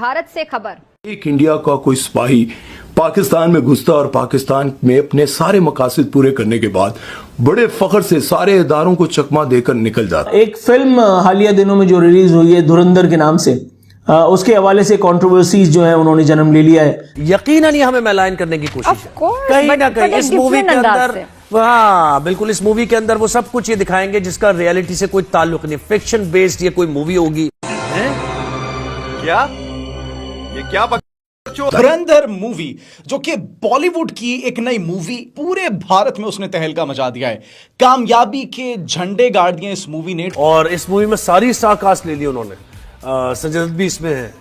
भारत से खबर। एक इंडिया का कोई सिपाही पाकिस्तान में घुसता और पाकिस्तान में अपने सारे मकासद पूरे करने के बाद बड़े फख्र से सारे इदारों को चकमा देकर निकल जाता। एक फिल्म हालिया दिनों में जो रिलीज हुई है धुरंधर के नाम से, उसके हवाले से कंट्रोवर्सीज जो है उन्होंने जन्म ले लिया है। यकीनन ही हमें मैलाइन करने की कोशिश है कहीं ना कहीं इस मूवी के अंदर। हाँ बिल्कुल, इस मूवी के अंदर वो सब कुछ ये दिखाएंगे जिसका रियलिटी से कोई ताल्लुक नहीं। फिक्शन बेस्ड ये कोई मूवी होगी। क्या ये क्या धुरंधर मूवी जो कि बॉलीवुड की एक नई मूवी, पूरे भारत में उसने तहलका मचा दिया है। कामयाबी के झंडे गाड़ दिए इस मूवी ने। और इस मूवी में सारी स्टार कास्ट ले ली उन्होंने। संजय दत्त भी इसमें है,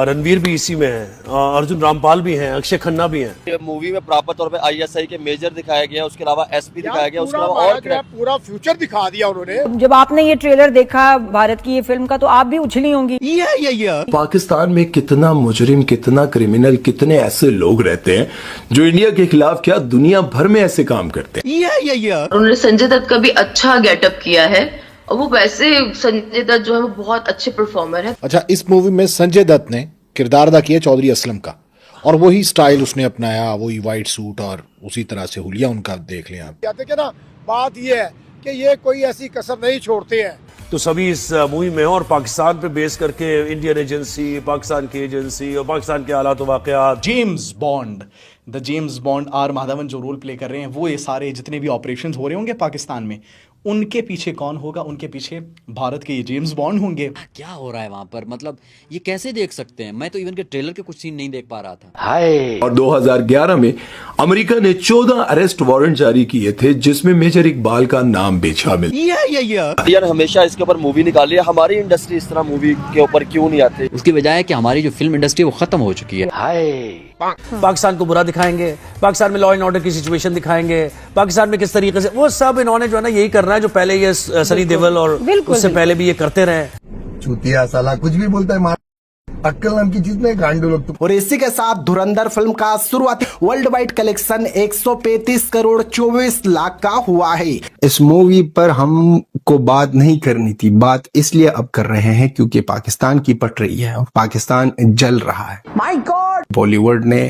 रणवीर भी इसी में है, अर्जुन रामपाल भी हैं, अक्षय खन्ना भी हैं। ये मूवी में प्रॉपर तौर पे आईएसआई के मेजर दिखाया गया, उसके अलावा एसपी दिखाया गया, उसके अलावा और पूरा फ्यूचर दिखा दिया उन्होंने। जब आपने ये ट्रेलर देखा भारत की ये फिल्म का, तो आप भी उछली होंगी। पाकिस्तान में कितना मुजरिम, कितना क्रिमिनल, कितने ऐसे लोग रहते हैं जो इंडिया के खिलाफ क्या दुनिया भर में ऐसे काम करते हैं। उन्होंने संजय दत्त का भी अच्छा गेटअप किया है और वो वैसे संजय दत्त जो है वो बहुत अच्छे परफॉर्मर है। अच्छा, इस मूवी में संजय दत्त ने किरदार अदा किया चौधरी असलम का, और वही स्टाइल उसने अपनाया, वही वाइट सूट और उसी तरह से हुलिया उनका देख लिया। कहते हैं ना, बात ये है कि ये कोई ऐसी कसर नहीं छोड़ते हैं। तो सभी इस मूवी में और पाकिस्तान पे बेस करके इंडियन एजेंसी, पाकिस्तान की एजेंसी और पाकिस्तान के हालात वाक़यात। James Bond, the James Bond R Madhavan जो रोल प्ले कर रहे हैं, वो ये सारे जितने भी ऑपरेशंस हो रहे होंगे पाकिस्तान में, उनके पीछे कौन होगा? उनके पीछे भारत के ये जेम्स बॉन्ड होंगे। क्या हो रहा है वहां पर? मतलब ये कैसे देख सकते हैं? मैं तो इवन के ट्रेलर के कुछ सीन नहीं देख पा रहा था। हाय। और 2011 में अमेरिका ने 14 अरेस्ट वारंट जारी किए थे जिसमें मेजर इकबाल का नाम भी शामिल। यार हमेशा इसके ऊपर मूवी निकाली है, हमारी इंडस्ट्री इस तरह मूवी के ऊपर क्यों नहीं आती? उसकी वजह है कि हमारी जो फिल्म इंडस्ट्री वो खत्म हो चुकी है। पाकिस्तान को बुरा दिखाएंगे, पाकिस्तान में लॉ एंड ऑर्डर की सिचुएशन दिखाएंगे, पाकिस्तान में किस तरीके से वो सब इन्होंने जो है ना यही करना है जो पहले ये सनी देओल और उससे पहले भी ये करते रहे। चूतिया साला कुछ भी बोलता है, अक्कल नाम की चीज में गांडू लोग। और इसी के साथ धुरंधर फिल्म का शुरुआती world wide collection 135 crore 24 lakh का हुआ है। इस मूवी पर हमको बात नहीं करनी थी, बात इसलिए अब कर रहे हैं क्योंकि पाकिस्तान की पट रही है और पाकिस्तान जल रहा है। My God! बॉलीवुड ने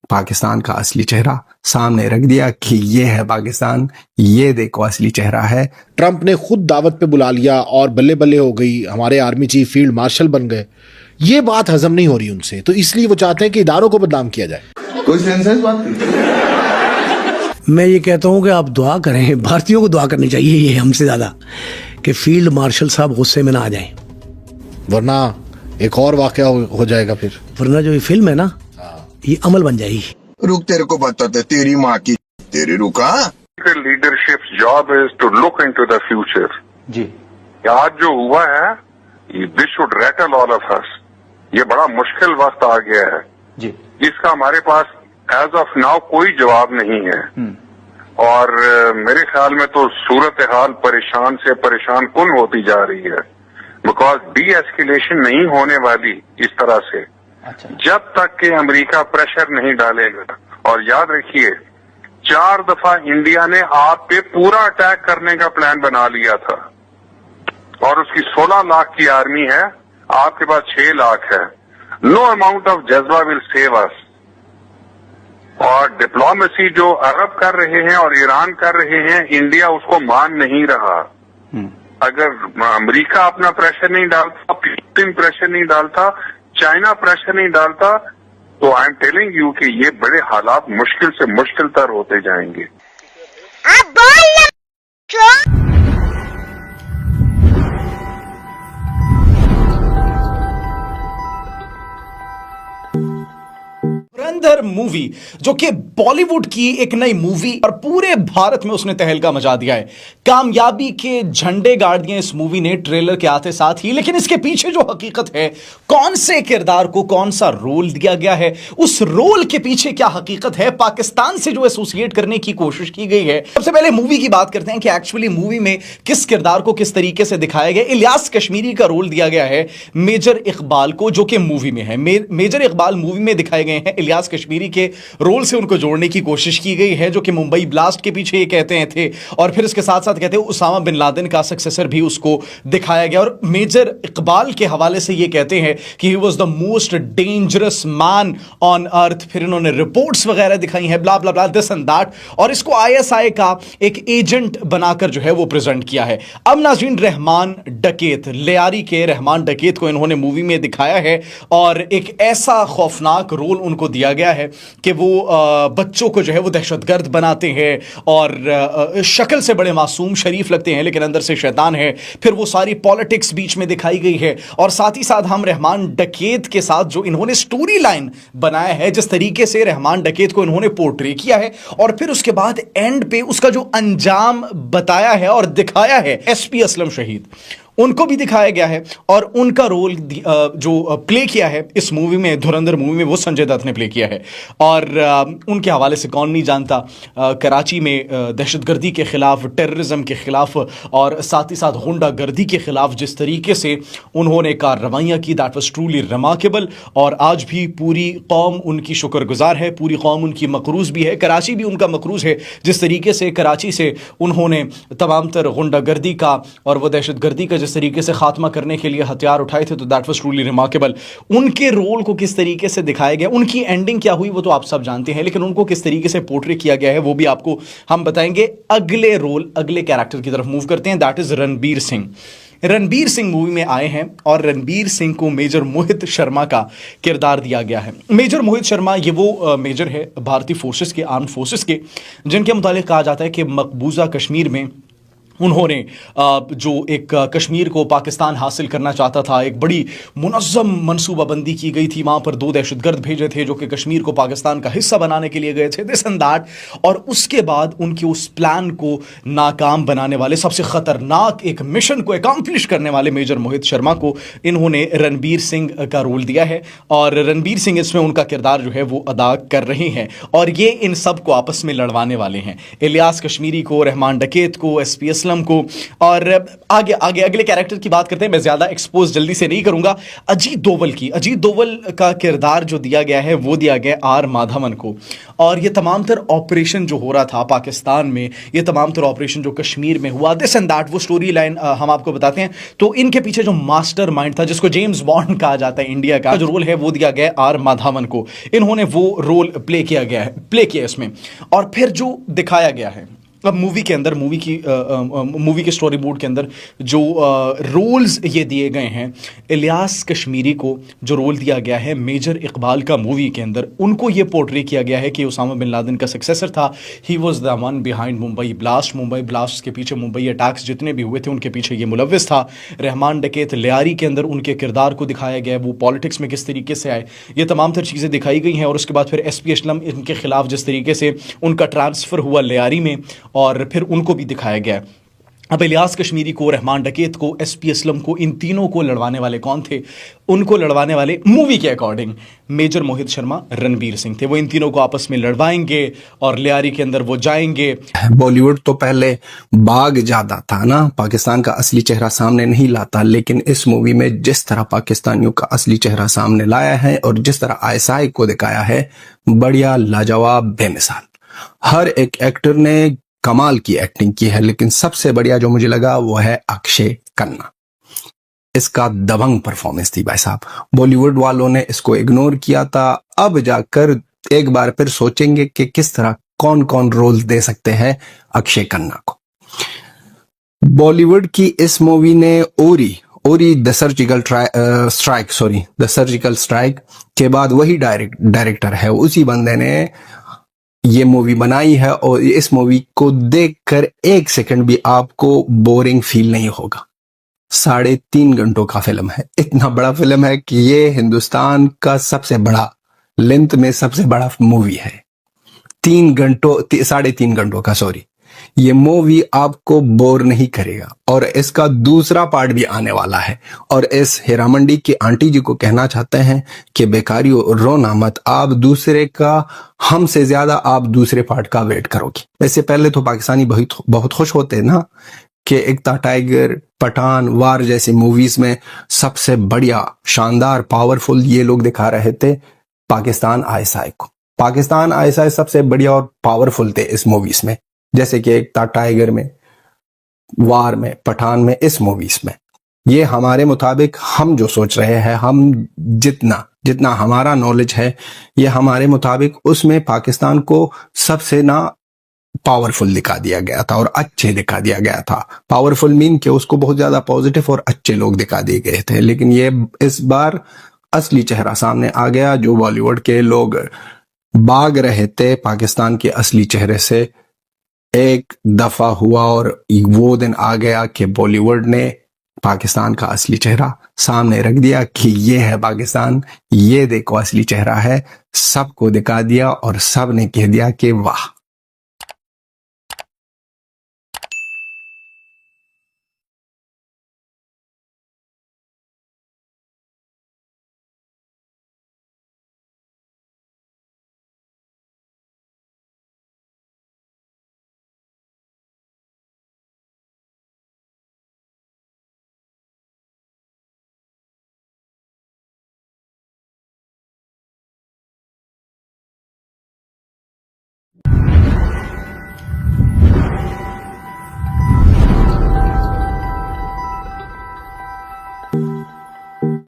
पाकिस्तान का असली चेहरा सामने रख दिया कि ये है पाकिस्तान, ये देखो असली चेहरा है। ट्रंप ने खुद दावत पे बुला लिया और बल्ले बल्ले हो गई, हमारे आर्मी चीफ फील्ड मार्शल बन गए। ये बात हजम नहीं हो रही उनसे, तो इसलिए वो चाहते हैं कि इदारों को बदनाम किया जाए। कोई सेंस है बात? मैं ये कहता हूँ कि आप दुआ करें, भारतीयों को दुआ करनी चाहिए ये हमसे ज्यादा, कि फील्ड मार्शल साहब गुस्से में ना आ जाएं, वरना एक और वाकया हो जाएगा। फिर वरना जो ये फिल्म है ना, ये अमल बन जाएगी। रुक, तेरे को बताते, तेरी माँ की तेरी रुका। Leadership job is to look into the future. जी, आज जो हुआ है, this should rattle all of us. ये बड़ा मुश्किल वक्त आ गया है जी, इसका हमारे पास एज ऑफ नाउ कोई जवाब नहीं है। और मेरे ख्याल में तो सूरत हाल परेशान से परेशान कुन होती जा रही है, बिकॉज डी एस्केलेशन नहीं होने वाली इस तरह से जब तक कि अमेरिका प्रेशर नहीं डालेगा। और याद रखिए, 4 दफा इंडिया ने आप पे पूरा अटैक करने का प्लान बना लिया था और उसकी 16 लाख की आर्मी है, आपके पास 6 लाख है। नो अमाउंट ऑफ जज्बा विल सेव अस। और डिप्लोमेसी जो अरब कर रहे हैं और ईरान कर रहे हैं, इंडिया उसको मान नहीं रहा। अगर अमेरिका अपना प्रेशर नहीं डालता, फिलिपाइन प्रेशर नहीं डालता, चाइना प्रेशर नहीं डालता, तो आई एम टेलिंग यू कि ये बड़े हालात मुश्किल से मुश्किल तर होते जाएंगे। धुरंधर मूवी जो कि बॉलीवुड की एक नई मूवी, और पूरे भारत में उसने तहलका मचा दिया है। कामयाबी के झंडे गाड़ दिए इस मूवी ने ट्रेलर के आते साथ ही। लेकिन इसके पीछे जो हकीकत है, कौन से किरदार को कौन सा रोल दिया गया है, उस रोल के पीछे क्या हकीकत है, पाकिस्तान से जो एसोसिएट करने की कोशिश की गई है। सबसे पहले मूवी की बात करते हैं कि एक्चुअली मूवी में किस किरदार को किस तरीके से दिखाया गया। इलियास कश्मीरी का रोल दिया गया है मेजर इकबाल को, जो कि मूवी में है। मेजर इकबाल मूवी में दिखाए गए हैं इलियास इलियास कश्मीरी के रोल से उनको जोड़ने की कोशिश की गई है, जो कि मुंबई ब्लास्ट के पीछे ये कहते हैं थे, और फिर इसके साथ साथ कहते हैं उसामा बिन लादेन का सक्सेसर भी उसको दिखाया गया। और मेजर इकबाल के हवाले से ये कहते हैं कि he was the most dangerous man on earth. फिर इन्होंने रिपोर्ट्स वगैरह दिखाई हैं, ब्ला ब्ला ब्ला, दिस एंड दैट, और इसको आईएसआई का एक एजेंट बनाकर जो है वो प्रेजेंट किया है। अब नाज़रीन, रहमान डकैत, लियारी के रहमान डकैत को इन्होंने मूवी में दिखाया है और एक ऐसा खौफनाक रोल उनको दिया गया है कि वो बच्चों को जो है वो दहशतगर्द बनाते हैं और शक्ल से बड़े मासूम शरीफ लगते हैं लेकिन अंदर से शैतान है। फिर वो सारी पॉलिटिक्स बीच में दिखाई गई है और साथ ही साथ हम रहमान डकैत के साथ जो इन्होंने स्टोरी लाइन बनाया है, जिस तरीके से रहमान डकैत को इन्होंने पोर्ट्रे किया है और फिर उसके बाद एंड पे उसका जो अंजाम बताया है और दिखाया है, एसपी असलम शहीद उनको भी दिखाया गया है और उनका रोल जो प्ले किया है इस मूवी में, धुरंधर मूवी में, वो संजय दत्त ने प्ले किया है। और उनके हवाले से कौन नहीं जानता, कराची में दहशतगर्दी के खिलाफ, टेररिज्म के खिलाफ और साथ ही साथ गुंडागर्दी के खिलाफ जिस तरीके से उन्होंने कार्रवाइयाँ की, दैट वाज ट्रूली रिमार्केबल। और आज भी पूरी कौम उनकी शुक्रगुजार है, पूरी कौम उनकी मकरूज़ भी है, कराची भी उनका मकरूज़ है। जिस तरीके से कराची से उन्होंने तमाम तर गुंडागर्दी का और वो दहशतगर्दी का जिस तरीके से खात्मा करने के लिए हथियार उठाए थे, तो दैट वाज ट्रूली रिमार्केबल। उनके रोल को किस तरीके से दिखाया गया, उनकी एंडिंग क्या हुई वो तो आप सब जानते हैं, लेकिन उनको किस तरीके से पोर्ट्रे किया गया है वो भी आपको हम बताएंगे। अगले रोल, अगले कैरेक्टर की तरफ मूव करते हैं, that is Ranbir Singh. Ranbir Singh movie में आए हैं और रणबीर सिंह को मेजर मोहित शर्मा का किरदार दिया गया है। मेजर मोहित शर्मा ये वो मेजर है भारतीय फोर्सेस के, आर्म्ड फोर्सेस के, जिनके मुतालिक कहा जाता है कि मकबूजा कश्मीर में उन्होंने जो एक कश्मीर को पाकिस्तान हासिल करना चाहता था, एक बड़ी मुनज़्ज़म मनसूबाबंदी की गई थी, वहाँ पर 2 दहशतगर्द भेजे थे जो कि कश्मीर को पाकिस्तान का हिस्सा बनाने के लिए गए थे, दिस एंड दैट। और उसके बाद उनके उस प्लान को नाकाम बनाने वाले, सबसे ख़तरनाक एक मिशन को अकम्प्लिश करने वाले मेजर मोहित शर्मा को इन्होंने रणबीर सिंह का रोल दिया है और रणबीर सिंह इसमें उनका किरदार जो है वो अदा कर रहे हैं और ये इन सब को आपस में लड़वाने वाले हैं, इलियास कश्मीरी को, रहमान डकैत को, एसपी को। और आगे आगे अगले कैरेक्टर की बात करते हैं, मैं ज्यादा एक्सपोज जल्दी से नहीं करूंगा। अजीत दोवल की, अजीत दोवल का किरदार जो दिया गया है वो दिया गया आर माधवन को। और ये तमाम तर ऑपरेशन जो हो रहा था पाकिस्तान में, ये तमाम तर ऑपरेशन जो कश्मीर में हुआ, दिस एंड दैट, वो स्टोरी लाइन हम आपको बताते हैं। तो इनके पीछे जो मास्टर माइंड था, जिसको जेम्स बॉन्ड कहा जाता है इंडिया का, जो रोल है वो दिया गया आर माधवन को। इन्होंने वो रोल प्ले किया इसमें। और फिर जो दिखाया गया है अब मूवी के अंदर, मूवी के स्टोरी बोर्ड के अंदर जो रोल्स ये दिए गए हैं, इलियास कश्मीरी को जो रोल दिया गया है मेजर इकबाल का मूवी के अंदर, उनको ये पोर्ट्रे किया गया है कि उसामा बिन लादेन का सक्सेसर था, he was the one behind Mumbai blast. Mumbai blast के पीछे, मुंबई अटैक्स जितने भी हुए थे उनके पीछे ये मुलव्विस था। रहमान डकैत, लियारी के अंदर उनके किरदार को दिखाया गया है, वो पॉलिटिक्स में किस तरीके से आए, ये तमाम तर चीज़ें दिखाई गई हैं। और उसके बाद फिर एसपी असलम, इनके खिलाफ जिस तरीके से उनका ट्रांसफ़र हुआ लियारी में, और फिर उनको भी दिखाया गया। अब इलियास कश्मीरी को, रहमान डकैत को, एसपी असलम को, इन तीनों को लड़वाने वाले कौन थे? उनको लड़वाने वाले मूवी के अकॉर्डिंग मेजर मोहित शर्मा, रणबीर सिंह थे। वो इन तीनों को आपस में लड़वाएंगे और लियारी के अंदर वो जाएंगे। बॉलीवुड तो पहले बाग ज्यादा था ना, पाकिस्तान का असली चेहरा सामने नहीं लाता, लेकिन इस मूवी में जिस तरह पाकिस्तानियों का असली चेहरा सामने लाया है और जिस तरह आईएसआई को दिखाया है, बढ़िया, लाजवाब, बेमिसाल। हर एक एक्टर ने कमाल की एक्टिंग की है, लेकिन सबसे बढ़िया जो मुझे लगा वो है अक्षय खन्ना। इसका दबंग परफॉर्मेंस थी भाई साहब। बॉलीवुड वालों ने इसको इग्नोर किया था, अब जाकर एक बार फिर सोचेंगे कि किस तरह कौन कौन रोल दे सकते हैं अक्षय खन्ना को। बॉलीवुड की इस मूवी ने ओरी द सर्जिकल स्ट्राइक के बाद वही डायरेक्टर है, उसी बंदे ने ये मूवी बनाई है और इस मूवी को देखकर एक सेकंड भी आपको बोरिंग फील नहीं होगा। 3.5 घंटों का फिल्म है, इतना बड़ा फिल्म है कि ये हिंदुस्तान का सबसे बड़ा, लेंथ में सबसे बड़ा मूवी है। 3.5 घंटों का, ये मूवी आपको बोर नहीं करेगा। और इसका दूसरा पार्ट भी आने वाला है और इस हीरामंडी की आंटी जी को कहना चाहते हैं कि बेकारियों, रोना मत, आप दूसरे का, हमसे ज्यादा आप दूसरे पार्ट का वेट करोगे। वैसे पहले तो पाकिस्तानी बहुत खुश होते हैं ना कि एकता टाइगर, पठान, वार जैसी मूवीज में सबसे बढ़िया, शानदार, पावरफुल ये लोग दिखा रहे थे पाकिस्तान आईएसआई को। पाकिस्तान ऐसा सबसे बढ़िया और पावरफुल थे इस मूवीज में, जैसे कि एक था टाइगर में, वार में, पठान में, इस मूवीज में। ये हमारे मुताबिक हम जो सोच रहे हैं, हम जितना हमारा नॉलेज है, ये हमारे मुताबिक उसमें पाकिस्तान को सबसे ना पावरफुल दिखा दिया गया था और अच्छे दिखा दिया गया था। पावरफुल मीन कि उसको बहुत ज्यादा पॉजिटिव और अच्छे लोग दिखा दिए गए थे। लेकिन ये इस बार असली चेहरा सामने आ गया, जो बॉलीवुड के लोग भाग रहे थे पाकिस्तान के असली चेहरे से, एक दफा हुआ और वो दिन आ गया कि बॉलीवुड ने पाकिस्तान का असली चेहरा सामने रख दिया कि ये है पाकिस्तान, ये देखो असली चेहरा है, सबको दिखा दिया और सब ने कह दिया कि वाह।